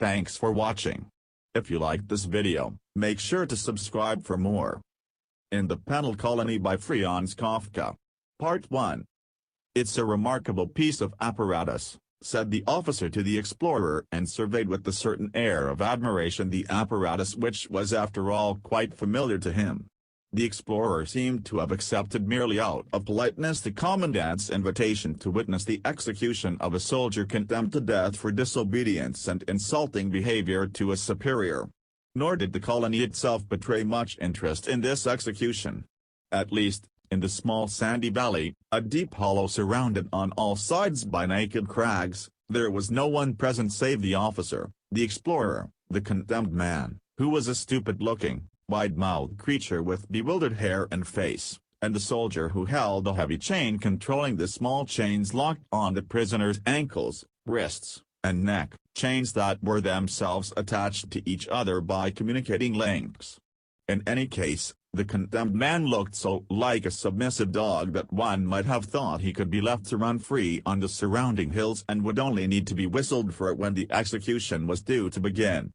Thanks for watching. If you liked this video, make sure to subscribe for more. In the Penal Colony by Franz Kafka. Part 1. It's a remarkable piece of apparatus, said the officer to the explorer, and surveyed with a certain air of admiration the apparatus which was after all quite familiar to him. The explorer seemed to have accepted merely out of politeness the commandant's invitation to witness the execution of a soldier condemned to death for disobedience and insulting behavior to a superior. Nor did the colony itself betray much interest in this execution. At least, in the small sandy valley, a deep hollow surrounded on all sides by naked crags, there was no one present save the officer, the explorer, the condemned man, who was a stupid-looking, wide-mouthed creature with bewildered hair and face, and the soldier who held a heavy chain controlling the small chains locked on the prisoner's ankles, wrists, and neck, chains that were themselves attached to each other by communicating links. In any case, the condemned man looked so like a submissive dog that one might have thought he could be left to run free on the surrounding hills and would only need to be whistled for when the execution was due to begin.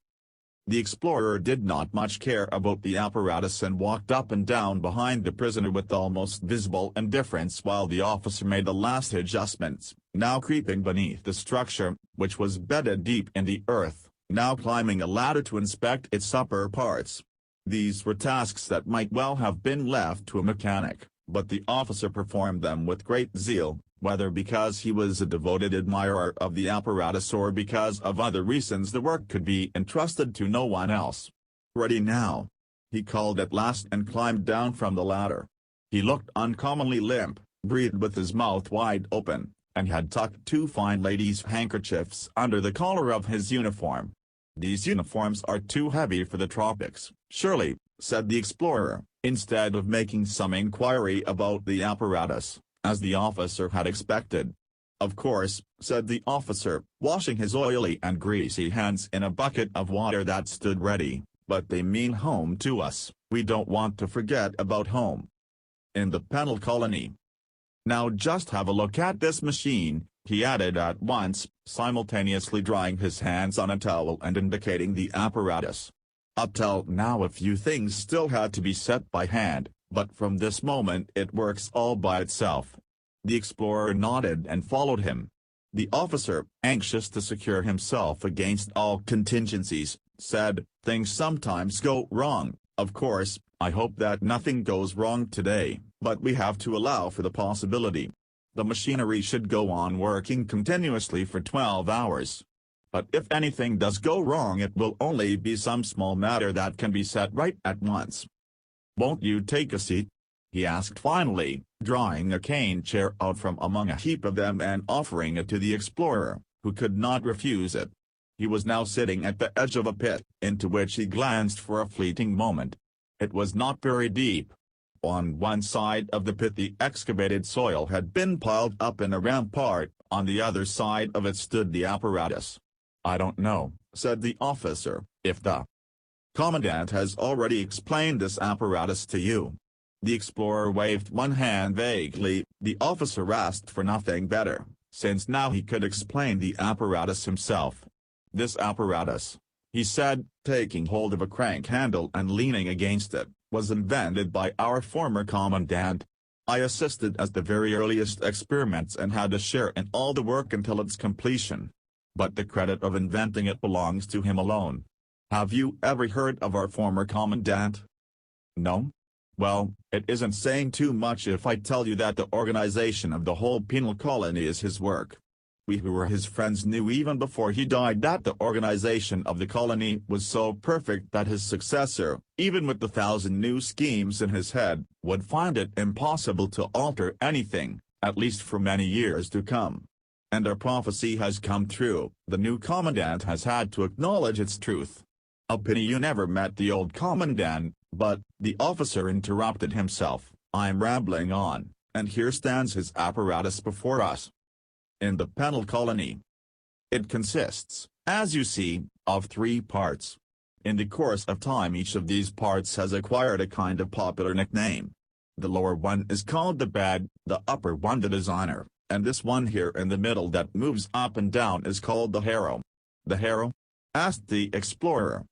The explorer did not much care about the apparatus and walked up and down behind the prisoner with almost visible indifference while the officer made the last adjustments, now creeping beneath the structure, which was bedded deep in the earth, now climbing a ladder to inspect its upper parts. These were tasks that might well have been left to a mechanic, but the officer performed them with great zeal, whether because he was a devoted admirer of the apparatus or because of other reasons the work could be entrusted to no one else. "Ready now," he called at last and climbed down from the ladder. He looked uncommonly limp, breathed with his mouth wide open, and had tucked two fine ladies' handkerchiefs under the collar of his uniform. "These uniforms are too heavy for the tropics, surely," said the explorer, instead of making some inquiry about the apparatus, as the officer had expected. "Of course," said the officer, washing his oily and greasy hands in a bucket of water that stood ready, "but they mean home to us. We don't want to forget about home." In the Penal Colony. "Now just have a look at this machine," he added at once, simultaneously drying his hands on a towel and indicating the apparatus. Up till now a few things still had to be set by hand, but from this moment it works all by itself. The explorer nodded and followed him. The officer, anxious to secure himself against all contingencies, said, "Things sometimes go wrong, of course. I hope that nothing goes wrong today, but we have to allow for the possibility. The machinery should go on working continuously for 12 hours. But if anything does go wrong it will only be some small matter that can be set right at once. Won't you take a seat?" he asked finally, drawing a cane chair out from among a heap of them and offering it to the explorer, who could not refuse it. He was now sitting at the edge of a pit, into which he glanced for a fleeting moment. It was not very deep. On one side of the pit the excavated soil had been piled up in a rampart, on the other side of it stood the apparatus. "I don't know," said the officer, "if the commandant has already explained this apparatus to you." The explorer waved one hand vaguely. The officer asked for nothing better, since now he could explain the apparatus himself. "This apparatus," he said, taking hold of a crank handle and leaning against it, "was invented by our former commandant. I assisted at the very earliest experiments and had a share in all the work until its completion. But the credit of inventing it belongs to him alone. Have you ever heard of our former commandant? No? Well, it isn't saying too much if I tell you that the organization of the whole penal colony is his work. We who were his friends knew even before he died that the organization of the colony was so perfect that his successor, even with the 1,000 new schemes in his head, would find it impossible to alter anything, at least for many years to come. And our prophecy has come true. The new commandant has had to acknowledge its truth." "A pity you never met the old commandant, but," the officer interrupted himself, "I'm rambling on, and here stands his apparatus before us." In the Penal Colony. It consists, as you see, of 3 parts. In the course of time each of these parts has acquired a kind of popular nickname. The lower one is called the bed, the upper one the designer, and this one here in the middle that moves up and down is called the harrow. The harrow? asked the explorer.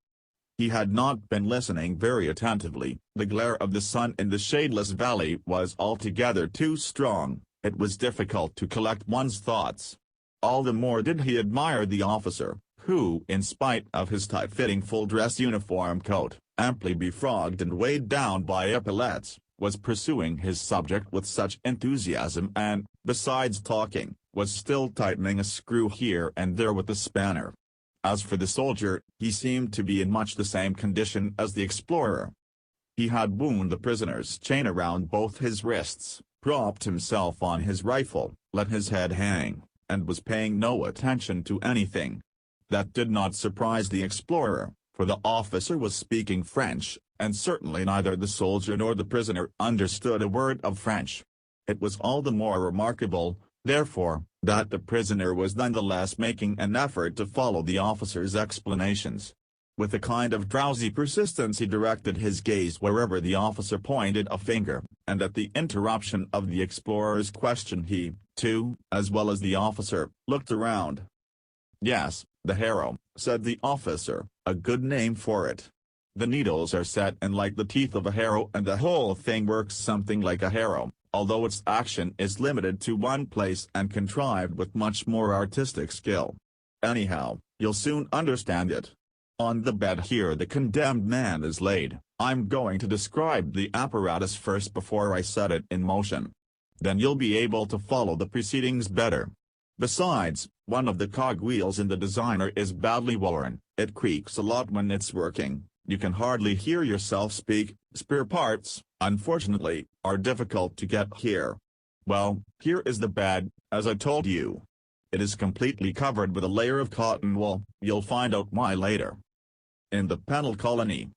He had not been listening very attentively. The glare of the sun in the shadeless valley was altogether too strong. It was difficult to collect one's thoughts. All the more did he admire the officer, who, in spite of his tight-fitting full-dress uniform coat, amply befrogged and weighed down by epaulets, was pursuing his subject with such enthusiasm and, besides talking, was still tightening a screw here and there with the spanner. As for the soldier, he seemed to be in much the same condition as the explorer. He had wound the prisoner's chain around both his wrists, propped himself on his rifle, let his head hang, and was paying no attention to anything. That did not surprise the explorer, for the officer was speaking French, and certainly neither the soldier nor the prisoner understood a word of French. It was all the more remarkable, therefore, that the prisoner was nonetheless making an effort to follow the officer's explanations. With a kind of drowsy persistence he directed his gaze wherever the officer pointed a finger, and at the interruption of the explorer's question he, too, as well as the officer, looked around. "Yes, the harrow," said the officer, "a good name for it. The needles are set in like the teeth of a harrow and the whole thing works something like a harrow, although its action is limited to one place and contrived with much more artistic skill. Anyhow, you'll soon understand it. On the bed here the condemned man is laid. I'm going to describe the apparatus first before I set it in motion. Then you'll be able to follow the proceedings better. Besides, one of the cogwheels in the designer is badly worn, it creaks a lot when it's working, you can hardly hear yourself speak, spare parts, unfortunately, are difficult to get here. Well, here is the bed, as I told you. It is completely covered with a layer of cotton wool, you'll find out why later. In the penal colony.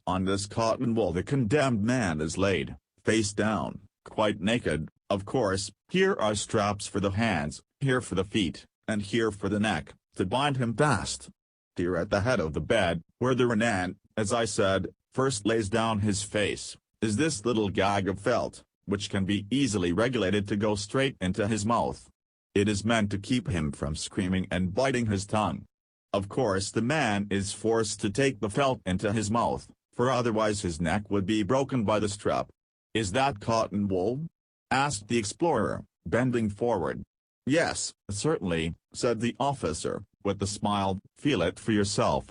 On this cotton wool the condemned man is laid, face down, quite naked, of course. Here are straps for the hands, here for the feet, and here for the neck, to bind him fast. Here at the head of the bed, where the Renan, as I said, first lays down his face, is this little gag of felt, which can be easily regulated to go straight into his mouth. It is meant to keep him from screaming and biting his tongue. Of course the man is forced to take the felt into his mouth, for otherwise his neck would be broken by the strap. "Is that cotton wool?" asked the explorer, bending forward. "Yes, certainly," said the officer, with a smile, "feel it for yourself."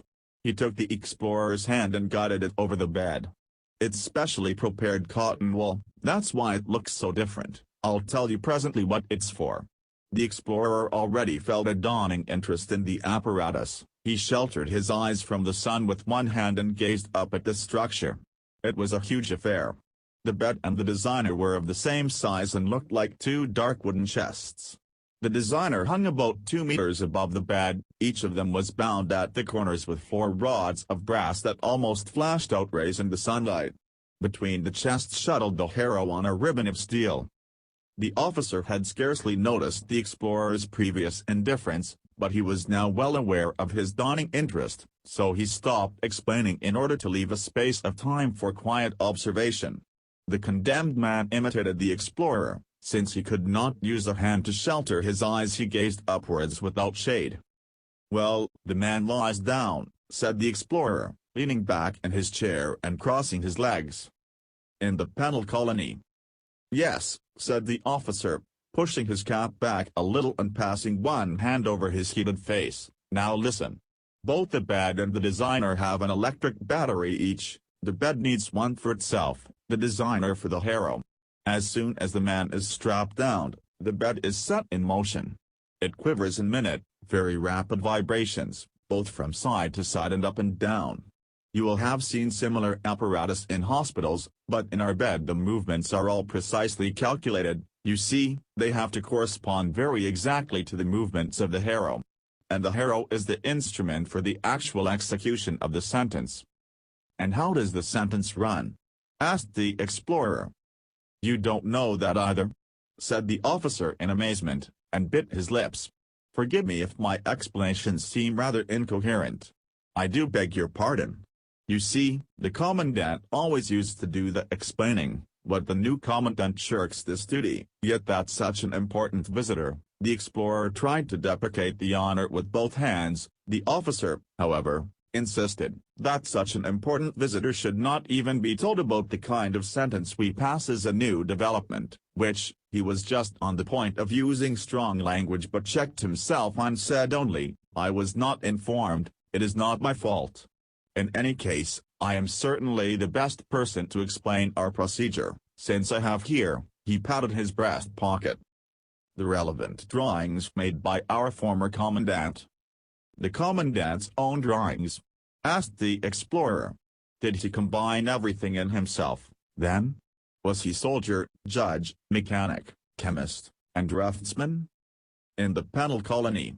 He took the explorer's hand and guided it over the bed. "It's specially prepared cotton wool, that's why it looks so different. I'll tell you presently what it's for." The explorer already felt a dawning interest in the apparatus. He sheltered his eyes from the sun with one hand and gazed up at the structure. It was a huge affair. The bed and the designer were of the same size and looked like two dark wooden chests. The designer hung about 2 meters above the bed, each of them was bound at the corners with 4 rods of brass that almost flashed out rays in the sunlight. Between the chests shuttled the harrow on a ribbon of steel. The officer had scarcely noticed the explorer's previous indifference, but he was now well aware of his dawning interest, so he stopped explaining in order to leave a space of time for quiet observation. The condemned man imitated the explorer. Since he could not use a hand to shelter his eyes he gazed upwards without shade. "Well, the man lies down," said the explorer, leaning back in his chair and crossing his legs. "In the penal colony." "Yes," said the officer, pushing his cap back a little and passing one hand over his heated face. "Now listen. Both the bed and the designer have an electric battery each. The bed needs one for itself, the designer for the harrow. As soon as the man is strapped down, the bed is set in motion. It quivers in minute, very rapid vibrations, both from side to side and up and down. You will have seen similar apparatus in hospitals, but in our bed the movements are all precisely calculated. You see, they have to correspond very exactly to the movements of the harrow. And the harrow is the instrument for the actual execution of the sentence." "And how does the sentence run?" asked the explorer. "You don't know that either?" said the officer in amazement, and bit his lips. "Forgive me if my explanations seem rather incoherent. I do beg your pardon. You see, the commandant always used to do the explaining, but the new commandant shirks this duty, yet that's such an important visitor, The explorer tried to deprecate the honor with both hands. The officer, however, insisted that such an important visitor should not even be told about the kind of sentence we pass as a new development, which, he was just on the point of using strong language but checked himself and said only, "I was not informed, it is not my fault. In any case, I am certainly the best person to explain our procedure, since I have here," he patted his breast pocket, "the relevant drawings made by our former commandant." "The commandant's own drawings?" asked the explorer. "Did he combine everything in himself, then? Was he soldier, judge, mechanic, chemist, and draftsman?" "In the penal colony."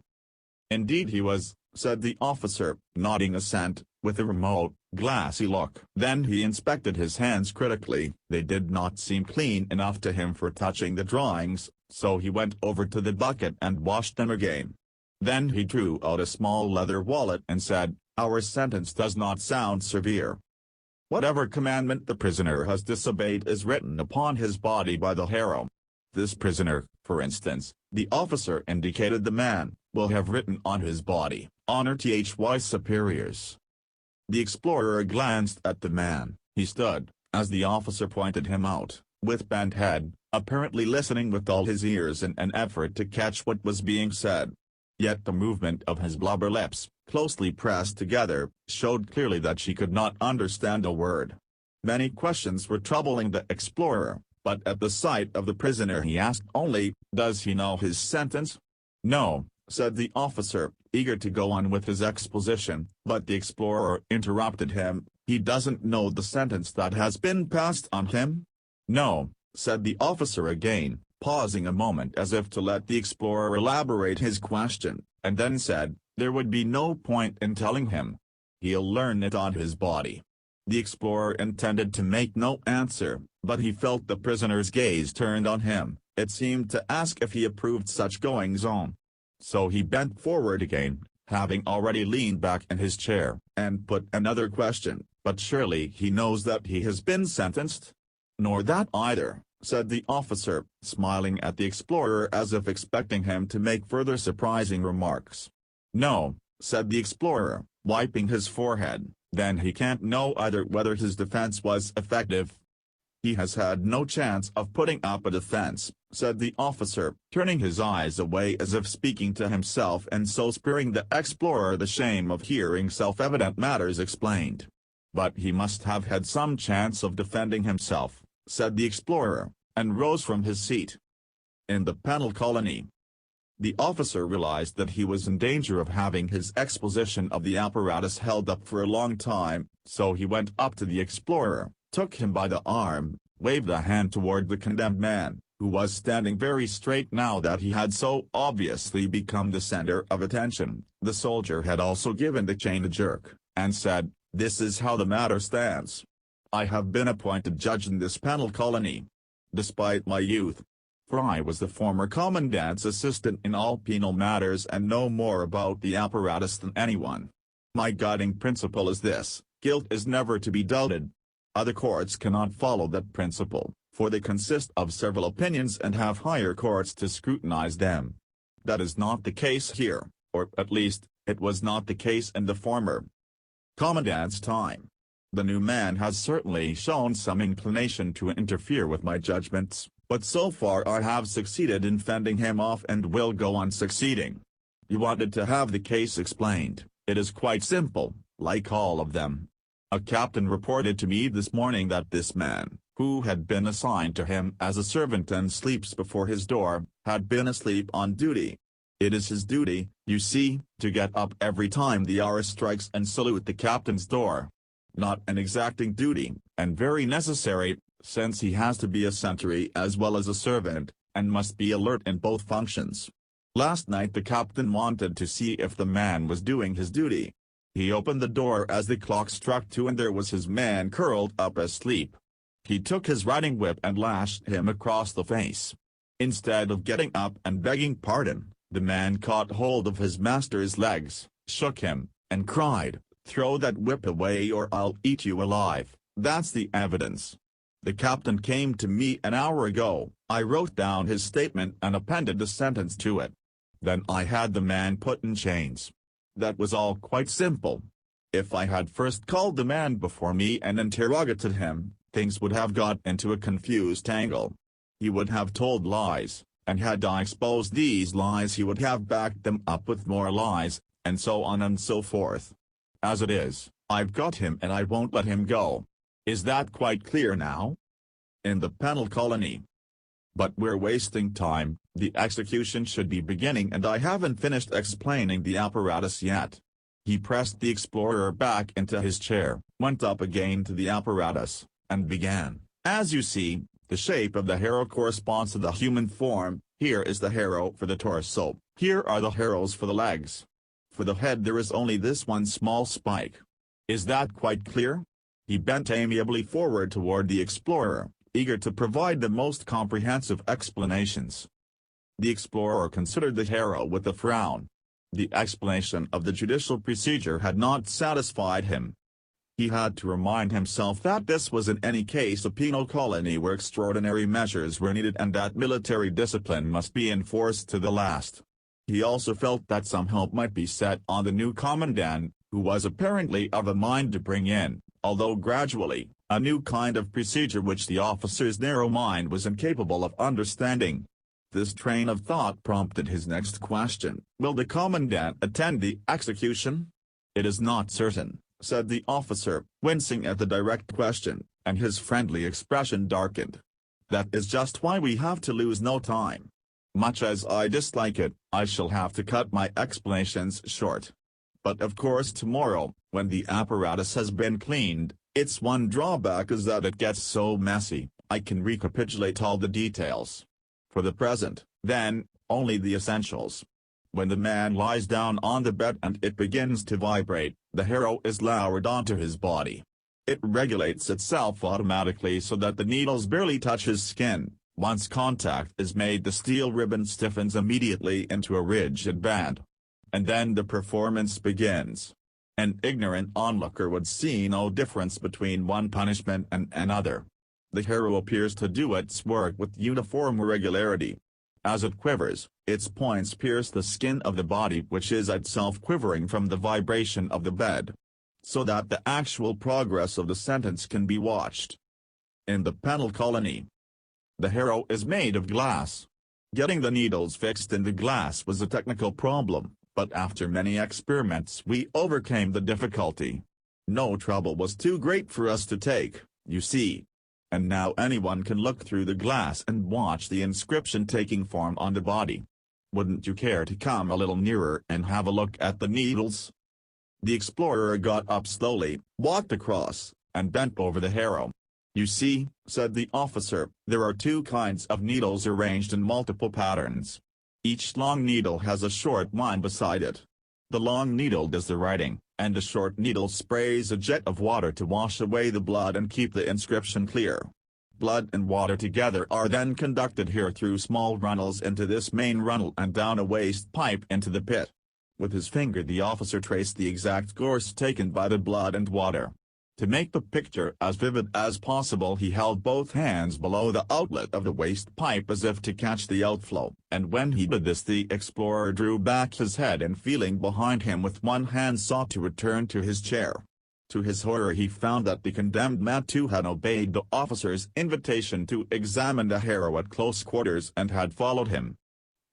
"Indeed he was," said the officer, nodding assent, with a remote, glassy look. Then he inspected his hands critically. They did not seem clean enough to him for touching the drawings, so he went over to the bucket and washed them again. Then he drew out a small leather wallet and said, "Our sentence does not sound severe. Whatever commandment the prisoner has disobeyed is written upon his body by the harrow. This prisoner, for instance," the officer indicated the man, "will have written on his body, 'Honor Thy superiors.'" The explorer glanced at the man. He stood, as the officer pointed him out, with bent head, apparently listening with all his ears in an effort to catch what was being said. Yet the movement of his blubber lips, closely pressed together, showed clearly that she could not understand a word. Many questions were troubling the explorer, but at the sight of the prisoner he asked only, "Does he know his sentence?" "No," said the officer, eager to go on with his exposition, but the explorer interrupted him. "He doesn't know the sentence that has been passed on him?" "No," said the officer again, pausing a moment as if to let the explorer elaborate his question, and then said, "There would be no point in telling him. He'll learn it on his body." The explorer intended to make no answer, but he felt the prisoner's gaze turned on him. It seemed to ask if he approved such goings-on. So he bent forward again, having already leaned back in his chair, and put another question, "But surely he knows that he has been sentenced?" "Nor that either," said the officer, smiling at the explorer as if expecting him to make further surprising remarks. "No," said the explorer, wiping his forehead, "then he can't know either whether his defense was effective." "He has had no chance of putting up a defense," said the officer, turning his eyes away as if speaking to himself and so sparing the explorer the shame of hearing self-evident matters explained. "But he must have had some chance of defending himself," said the explorer, and rose from his seat. "In the penal colony." The officer realized that he was in danger of having his exposition of the apparatus held up for a long time, so he went up to the explorer, took him by the arm, waved a hand toward the condemned man, who was standing very straight now that he had so obviously become the center of attention. The soldier had also given the chain a jerk, and said, "This is how the matter stands. I have been appointed judge in this penal colony. Despite my youth, for I was the former commandant's assistant in all penal matters and know more about the apparatus than anyone. My guiding principle is this: guilt is never to be doubted. Other courts cannot follow that principle, for they consist of several opinions and have higher courts to scrutinize them. That is not the case here, or at least, it was not the case in the former commandant's time. The new man has certainly shown some inclination to interfere with my judgments, but so far I have succeeded in fending him off and will go on succeeding. You wanted to have the case explained. It is quite simple, like all of them. A captain reported to me this morning that this man, who had been assigned to him as a servant and sleeps before his door, had been asleep on duty. It is his duty, you see, to get up every time the hour strikes and salute the captain's door. Not an exacting duty, and very necessary, since he has to be a sentry as well as a servant, and must be alert in both functions. Last night the captain wanted to see if the man was doing his duty. He opened the door as the clock struck 2 and there was his man curled up asleep. He took his riding whip and lashed him across the face. Instead of getting up and begging pardon, the man caught hold of his master's legs, shook him, and cried, "Throw that whip away or I'll eat you alive." That's the evidence. The captain came to me an hour ago. I wrote down his statement and appended the sentence to it. Then I had the man put in chains. That was all quite simple. If I had first called the man before me and interrogated him, things would have got into a confused tangle. He would have told lies, and had I exposed these lies he would have backed them up with more lies, and so on and so forth. As it is, I've got him and I won't let him go. Is that quite clear now? In the penal colony. But we're wasting time, the execution should be beginning and I haven't finished explaining the apparatus yet. He pressed the explorer back into his chair, went up again to the apparatus, and began. As you see, the shape of the harrow corresponds to the human form. Here is the harrow for the torso, here are the harrows for the legs. For the head there is only this one small spike. Is that quite clear? He bent amiably forward toward the explorer, eager to provide the most comprehensive explanations. The explorer considered the harrow with a frown. The explanation of the judicial procedure had not satisfied him. He had to remind himself that this was in any case a penal colony where extraordinary measures were needed and that military discipline must be enforced to the last. He also felt that some help might be set on the new commandant, who was apparently of a mind to bring in, although gradually, a new kind of procedure which the officer's narrow mind was incapable of understanding. This train of thought prompted his next question. Will the commandant attend the execution? It is not certain, said the officer, wincing at the direct question, and his friendly expression darkened. That is just why we have to lose no time. Much as I dislike it, I shall have to cut my explanations short. But of course tomorrow, when the apparatus has been cleaned, its one drawback is that it gets so messy, I can recapitulate all the details. For the present, then, only the essentials. When the man lies down on the bed and it begins to vibrate, the harrow is lowered onto his body. It regulates itself automatically so that the needles barely touch his skin. Once contact is made, the steel ribbon stiffens immediately into a rigid band. And then the performance begins. An ignorant onlooker would see no difference between one punishment and another. The harrow appears to do its work with uniform regularity. As it quivers, its points pierce the skin of the body, which is itself quivering from the vibration of the bed, so that the actual progress of the sentence can be watched. In the penal colony, the harrow is made of glass. Getting the needles fixed in the glass was a technical problem, but after many experiments we overcame the difficulty. No trouble was too great for us to take, you see. And now anyone can look through the glass and watch the inscription taking form on the body. Wouldn't you care to come a little nearer and have a look at the needles? The explorer got up slowly, walked across, and bent over the harrow. You see, said the officer, there are two kinds of needles arranged in multiple patterns. Each long needle has a short one beside it. The long needle does the writing, and the short needle sprays a jet of water to wash away the blood and keep the inscription clear. Blood and water together are then conducted here through small runnels into this main runnel and down a waste pipe into the pit. With his finger the officer traced the exact course taken by the blood and water. To make the picture as vivid as possible he held both hands below the outlet of the waste pipe as if to catch the outflow, and when he did this the explorer drew back his head and feeling behind him with one hand sought to return to his chair. To his horror he found that the condemned man too had obeyed the officer's invitation to examine the harrow at close quarters and had followed him.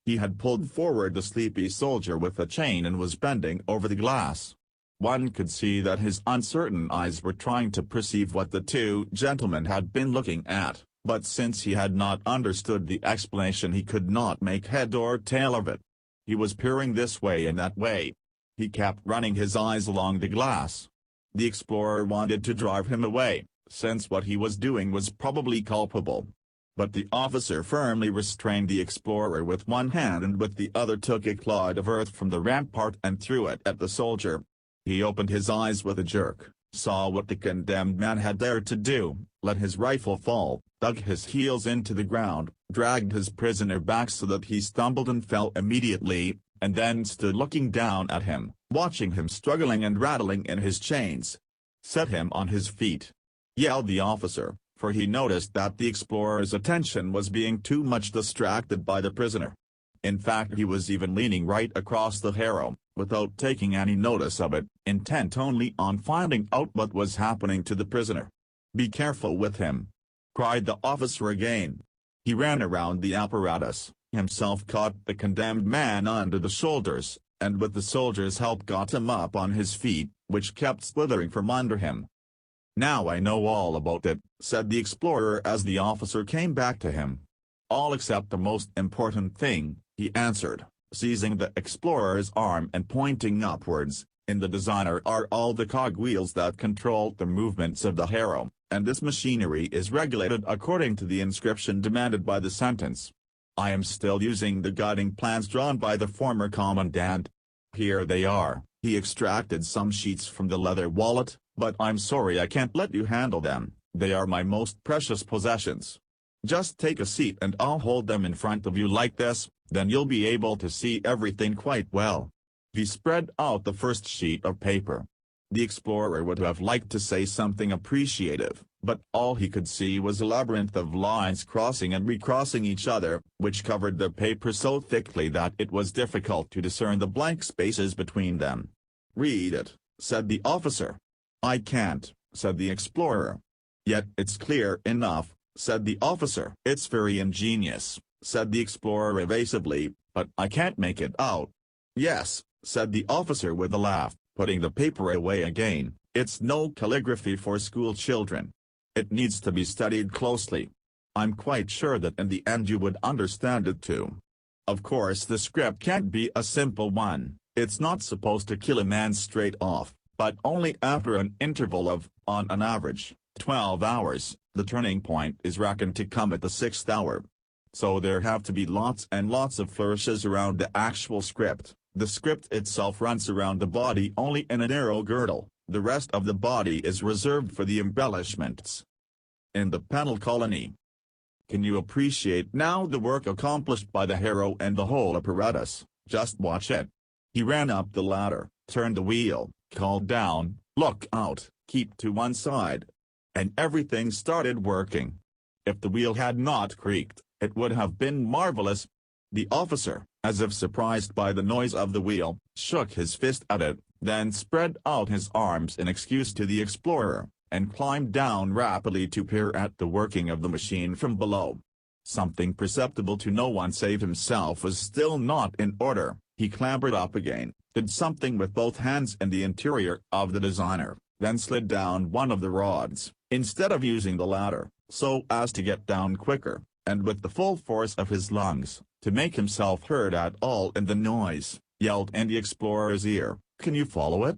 He had pulled forward the sleepy soldier with a chain and was bending over the glass. One could see that his uncertain eyes were trying to perceive what the two gentlemen had been looking at, but since he had not understood the explanation he could not make head or tail of it. He was peering this way and that way. He kept running his eyes along the glass. The explorer wanted to drive him away, since what he was doing was probably culpable. But the officer firmly restrained the explorer with one hand and with the other took a clod of earth from the rampart and threw it at the soldier. He opened his eyes with a jerk, saw what the condemned man had dared to do, let his rifle fall, dug his heels into the ground, dragged his prisoner back so that he stumbled and fell immediately, and then stood looking down at him, watching him struggling and rattling in his chains. Set him on his feet, yelled the officer, for he noticed that the explorer's attention was being too much distracted by the prisoner. In fact, he was even leaning right across the harrow, without taking any notice of it, intent only on finding out what was happening to the prisoner. "Be careful with him!" cried the officer again. He ran around the apparatus, himself caught the condemned man under the shoulders, and with the soldier's help got him up on his feet, which kept slithering from under him. "Now I know all about it," said the explorer as the officer came back to him. "All except the most important thing," he answered, seizing the explorer's arm and pointing upwards. "In the designer are all the cogwheels that control the movements of the harrow, and this machinery is regulated according to the inscription demanded by the sentence. I am still using the guiding plans drawn by the former commandant. Here they are." He extracted some sheets from the leather wallet, "but I'm sorry I can't let you handle them, they are my most precious possessions. Just take a seat and I'll hold them in front of you like this, then you'll be able to see everything quite well." He spread out the first sheet of paper. The explorer would have liked to say something appreciative, but all he could see was a labyrinth of lines crossing and recrossing each other, which covered the paper so thickly that it was difficult to discern the blank spaces between them. "Read it," said the officer. "I can't," said the explorer. "Yet it's clear enough," said the officer. "It's very ingenious," said the explorer evasively, "but I can't make it out." "Yes," said the officer with a laugh, putting the paper away again, "it's no calligraphy for school children. It needs to be studied closely. I'm quite sure that in the end you would understand it too. Of course the script can't be a simple one, it's not supposed to kill a man straight off, but only after an interval of, on an average, 12 hours, the turning point is reckoned to come at the 6th hour. So there have to be lots and lots of flourishes around the actual script. The script itself runs around the body only in a narrow girdle, the rest of the body is reserved for the embellishments." In the penal colony. Can you appreciate now the work accomplished by the harrow and the whole apparatus? Just watch it. He ran up the ladder, turned the wheel, called down, "Look out, keep to one side." And everything started working. If the wheel had not creaked, it would have been marvelous. The officer, as if surprised by the noise of the wheel, shook his fist at it, then spread out his arms in excuse to the explorer, and climbed down rapidly to peer at the working of the machine from below. Something perceptible to no one save himself was still not in order. He clambered up again, did something with both hands in the interior of the designer, then slid down one of the rods, instead of using the ladder, so as to get down quicker, and with the full force of his lungs, to make himself heard at all in the noise, yelled in the explorer's ear, "Can you follow it?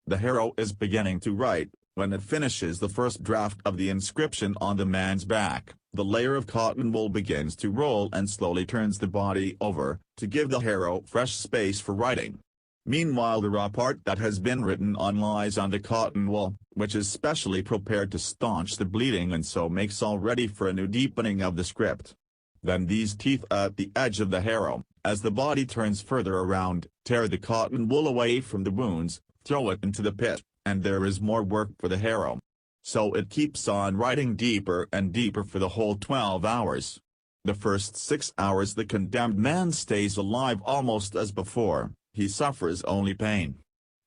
The harrow is beginning to write. When it finishes the first draft of the inscription on the man's back, the layer of cotton wool begins to roll and slowly turns the body over, to give the harrow fresh space for writing. Meanwhile the raw part that has been written on lies on the cotton wool, which is specially prepared to staunch the bleeding and so makes all ready for a new deepening of the script. Then these teeth at the edge of the harrow, as the body turns further around, tear the cotton wool away from the wounds, throw it into the pit, and there is more work for the harrow. So it keeps on writing deeper and deeper for the whole 12 hours. The first 6 hours the condemned man stays alive almost as before, he suffers only pain.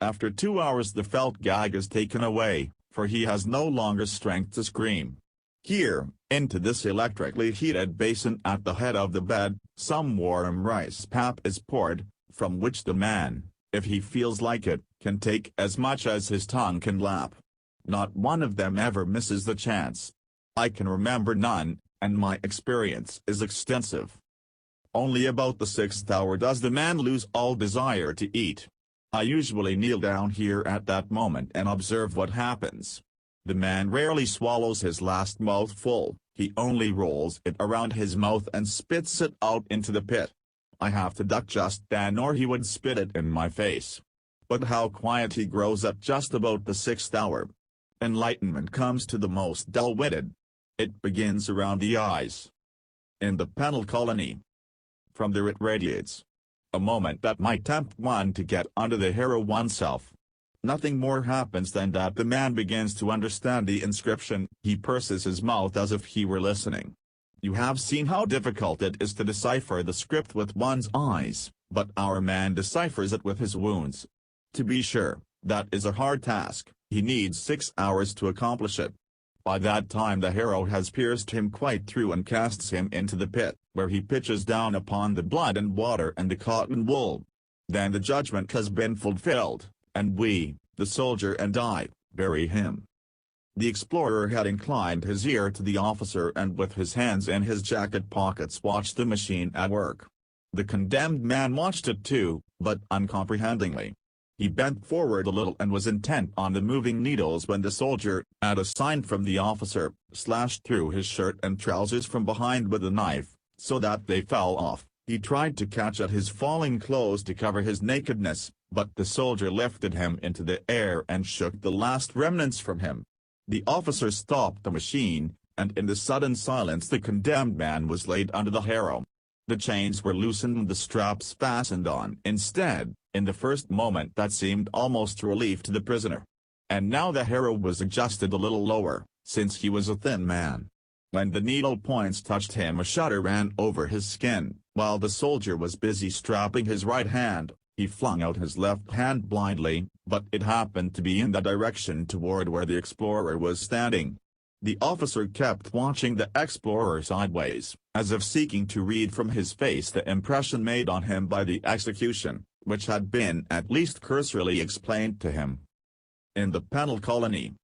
After 2 hours the felt gag is taken away, for he has no longer strength to scream. Here, into this electrically heated basin at the head of the bed, some warm rice pap is poured, from which the man, if he feels like it, can take as much as his tongue can lap. Not one of them ever misses the chance. I can remember none, and my experience is extensive. Only about the 6th hour does the man lose all desire to eat. I usually kneel down here at that moment and observe what happens. The man rarely swallows his last mouthful, he only rolls it around his mouth and spits it out into the pit. I have to duck just then or he would spit it in my face. But how quiet he grows at just about the 6th hour. Enlightenment comes to the most dull-witted. It begins around the eyes. In the penal colony. From there it radiates. A moment that might tempt one to get under the harrow oneself. Nothing more happens than that the man begins to understand the inscription. He purses his mouth as if he were listening. You have seen how difficult it is to decipher the script with one's eyes, but our man deciphers it with his wounds. To be sure, that is a hard task. He needs 6 hours to accomplish it. By that time the harrow has pierced him quite through and casts him into the pit, where he pitches down upon the blood and water and the cotton wool. Then the judgment has been fulfilled, and we, the soldier and I, bury him. The explorer had inclined his ear to the officer and with his hands in his jacket pockets watched the machine at work. The condemned man watched it too, but uncomprehendingly. He bent forward a little and was intent on the moving needles when the soldier, at a sign from the officer, slashed through his shirt and trousers from behind with a knife, so that they fell off. He tried to catch at his falling clothes to cover his nakedness, but the soldier lifted him into the air and shook the last remnants from him. The officer stopped the machine, and in the sudden silence the condemned man was laid under the harrow. The chains were loosened and the straps fastened on. Instead, in the first moment that seemed almost relief to the prisoner. And now the harrow was adjusted a little lower, since he was a thin man. When the needle points touched him a shudder ran over his skin. While the soldier was busy strapping his right hand, he flung out his left hand blindly, but it happened to be in the direction toward where the explorer was standing. The officer kept watching the explorer sideways, as if seeking to read from his face the impression made on him by the execution, which had been at least cursorily explained to him. In the penal colony,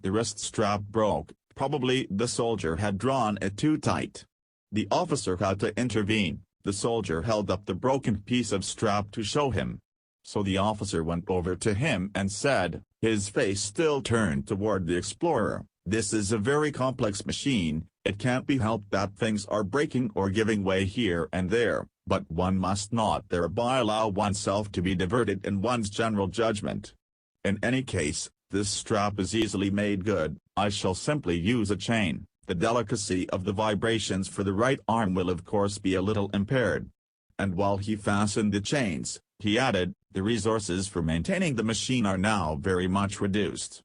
the wrist strap broke. Probably the soldier had drawn it too tight. The officer had to intervene. The soldier held up the broken piece of strap to show him. So the officer went over to him and said, his face still turned toward the explorer, "This is a very complex machine. It can't be helped that things are breaking or giving way here and there, but one must not thereby allow oneself to be diverted in one's general judgment. In any case, this strap is easily made good. I shall simply use a chain. The delicacy of the vibrations for the right arm will of course be a little impaired." And while he fastened the chains, he added, "The resources for maintaining the machine are now very much reduced.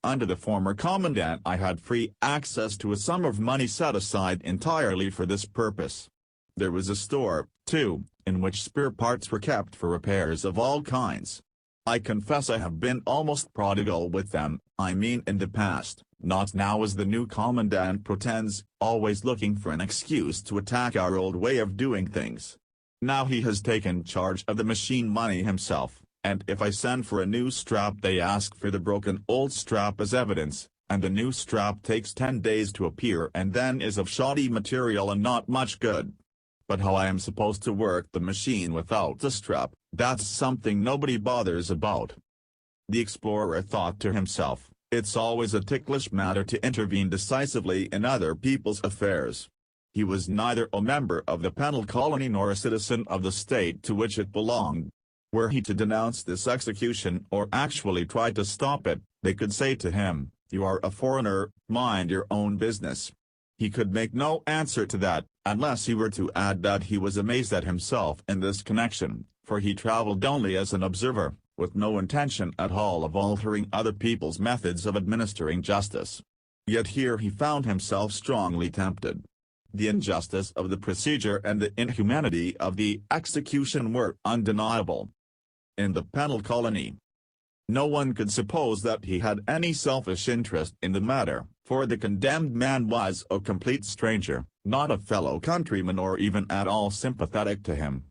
Under the former commandant I had free access to a sum of money set aside entirely for this purpose. There was a store, too, in which spare parts were kept for repairs of all kinds. I confess I have been almost prodigal with them, I mean in the past, not now as the new commandant pretends, always looking for an excuse to attack our old way of doing things. Now he has taken charge of the machine money himself, and if I send for a new strap they ask for the broken old strap as evidence, and the new strap takes 10 days to appear and then is of shoddy material and not much good. But how I am supposed to work the machine without the strap, that's something nobody bothers about." The explorer thought to himself, it's always a ticklish matter to intervene decisively in other people's affairs. He was neither a member of the penal colony nor a citizen of the state to which it belonged. Were he to denounce this execution or actually try to stop it, they could say to him, "You are a foreigner, mind your own business." He could make no answer to that, unless he were to add that he was amazed at himself in this connection, for he traveled only as an observer, with no intention at all of altering other people's methods of administering justice. Yet here he found himself strongly tempted. The injustice of the procedure and the inhumanity of the execution were undeniable. In the penal colony, no one could suppose that he had any selfish interest in the matter, for the condemned man was a complete stranger, not a fellow countryman or even at all sympathetic to him.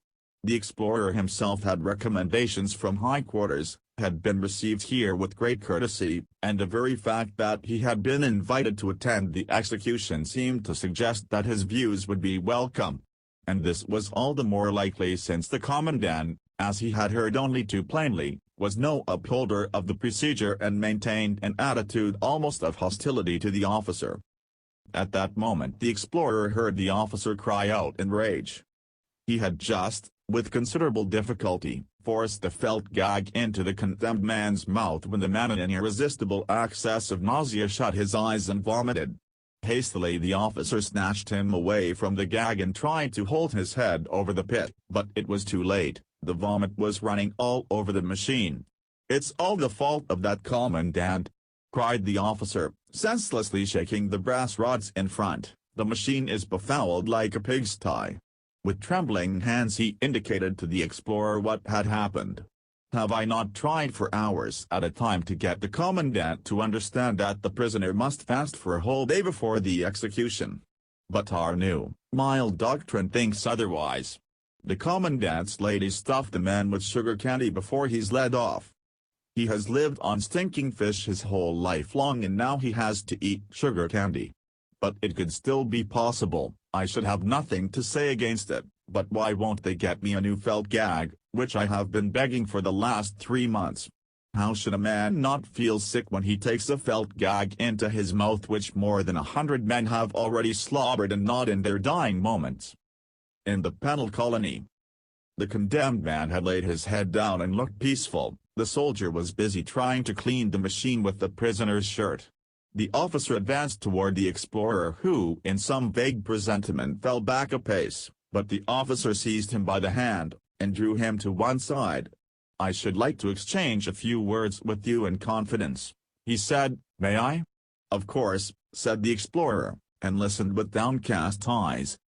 The explorer himself had recommendations from high quarters, had been received here with great courtesy, and the very fact that he had been invited to attend the execution seemed to suggest that his views would be welcome. And this was all the more likely since the commandant, as he had heard only too plainly, was no upholder of the procedure and maintained an attitude almost of hostility to the officer. At that moment the explorer heard the officer cry out in rage. He had just, with considerable difficulty, forced the felt gag into the condemned man's mouth when the man in an irresistible access of nausea shut his eyes and vomited. Hastily the officer snatched him away from the gag and tried to hold his head over the pit, but it was too late. The vomit was running all over the machine. "It's all the fault of that commandant," cried the officer, senselessly shaking the brass rods in front. "The machine is befouled like a pigsty." With trembling hands he indicated to the explorer what had happened. "Have I not tried for hours at a time to get the commandant to understand that the prisoner must fast for a whole day before the execution? But our new, mild doctrine thinks otherwise. The commandant's lady stuffed the man with sugar candy before he's led off. He has lived on stinking fish his whole life long and now he has to eat sugar candy. But it could still be possible. I should have nothing to say against it, but why won't they get me a new felt gag, which I have been begging for the last 3 months? How should a man not feel sick when he takes a felt gag into his mouth which more than 100 men have already slobbered and gnawed in their dying moments?" In the penal colony. The condemned man had laid his head down and looked peaceful. The soldier was busy trying to clean the machine with the prisoner's shirt. The officer advanced toward the explorer who in some vague presentiment fell back a pace, but the officer seized him by the hand, and drew him to one side. "I should like to exchange a few words with you in confidence," he said. "May I?" "Of course," said the explorer, and listened with downcast eyes.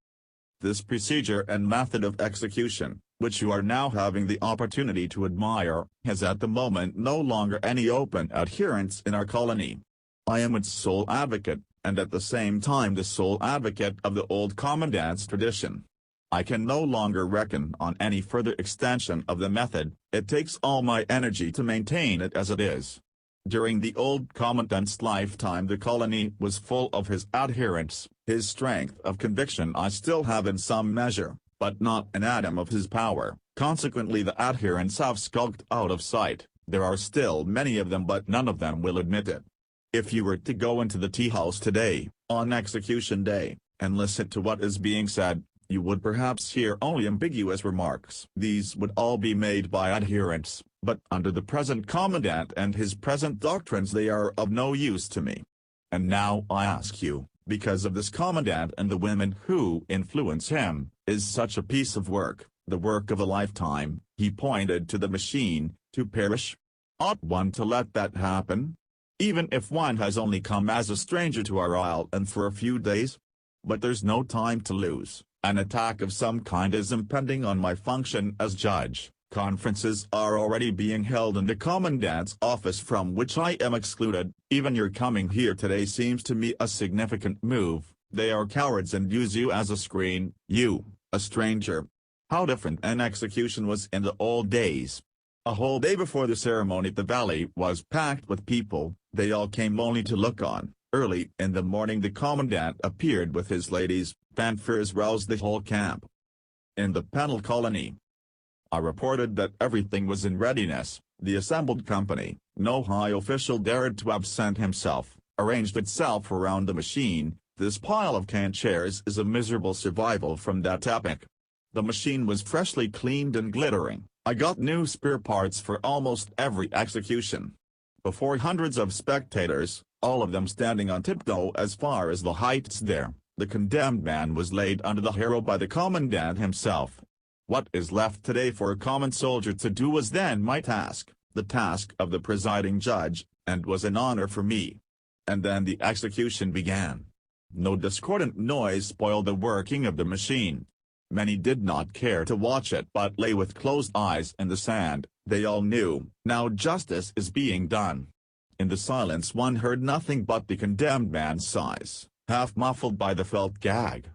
"This procedure and method of execution, which you are now having the opportunity to admire, has at the moment no longer any open adherents in our colony. I am its sole advocate, and at the same time the sole advocate of the old commandant's tradition. I can no longer reckon on any further extension of the method. It takes all my energy to maintain it as it is. During the old commandant's lifetime the colony was full of his adherents. His strength of conviction I still have in some measure, but not an atom of his power. Consequently the adherents have skulked out of sight. There are still many of them but none of them will admit it. If you were to go into the tea house today, on execution day, and listen to what is being said, you would perhaps hear only ambiguous remarks. These would all be made by adherents, but under the present commandant and his present doctrines they are of no use to me. And now I ask you, because of this commandant and the women who influence him, is such a piece of work, the work of a lifetime, he pointed to the machine, to perish? Ought one to let that happen? Even if one has only come as a stranger to our isle and for a few days? But there's no time to lose. An attack of some kind is impending on my function as judge. Conferences are already being held in the commandant's office from which I am excluded. Even your coming here today seems to me a significant move. They are cowards and use you as a screen. You, a stranger. How different an execution was in the old days. A whole day before the ceremony the valley was packed with people. They all came only to look on. Early in the morning the commandant appeared with his ladies. Fanfares roused the whole camp. In the penal colony, I reported that everything was in readiness. The assembled company, no high official dared to absent himself, arranged itself around the machine. This pile of canned chairs is a miserable survival from that epoch. The machine was freshly cleaned and glittering. I got new spare parts for almost every execution. Before hundreds of spectators, all of them standing on tiptoe as far as the heights there, the condemned man was laid under the harrow by the commandant himself. What is left today for a common soldier to do was then my task, the task of the presiding judge, and was an honor for me. And then the execution began. No discordant noise spoiled the working of the machine. Many did not care to watch it but lay with closed eyes in the sand. They all knew, now justice is being done. In the silence one heard nothing but the condemned man's sighs, half muffled by the felt gag.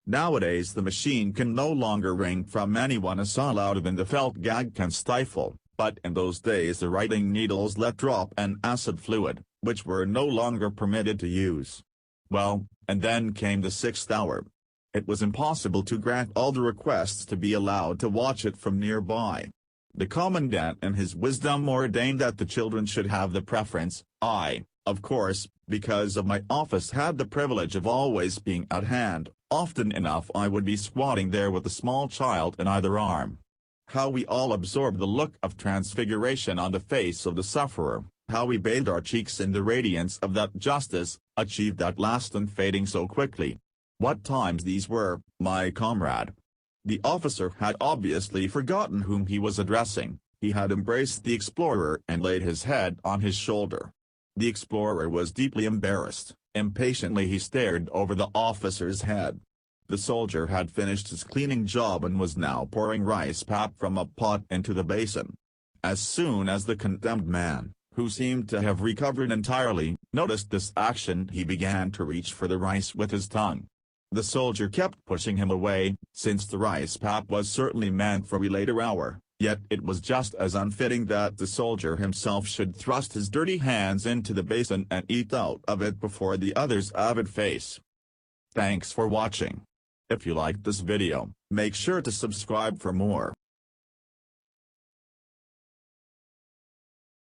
Nowadays the machine can no longer wring from anyone a sigh louder than the felt gag can stifle, but in those days the writing needles let drop an acid fluid, which were no longer permitted to use. Well, and then came the 6th hour. It was impossible to grant all the requests to be allowed to watch it from nearby. The commandant in his wisdom ordained that the children should have the preference. I, of course, because of my office had the privilege of always being at hand. Often enough I would be squatting there with a small child in either arm. How we all absorbed the look of transfiguration on the face of the sufferer, how we bathed our cheeks in the radiance of that justice, achieved at last and fading so quickly. What times these were, my comrade! The officer had obviously forgotten whom he was addressing. He had embraced the explorer and laid his head on his shoulder. The explorer was deeply embarrassed. Impatiently he stared over the officer's head. The soldier had finished his cleaning job and was now pouring rice pap from a pot into the basin. As soon as the condemned man, who seemed to have recovered entirely, noticed this action, he began to reach for the rice with his tongue. The soldier kept pushing him away, since the rice pap was certainly meant for a later hour, yet it was just as unfitting that the soldier himself should thrust his dirty hands into the basin and eat out of it before the other's avid face. Thanks for watching. If you liked this video, make sure to subscribe for more.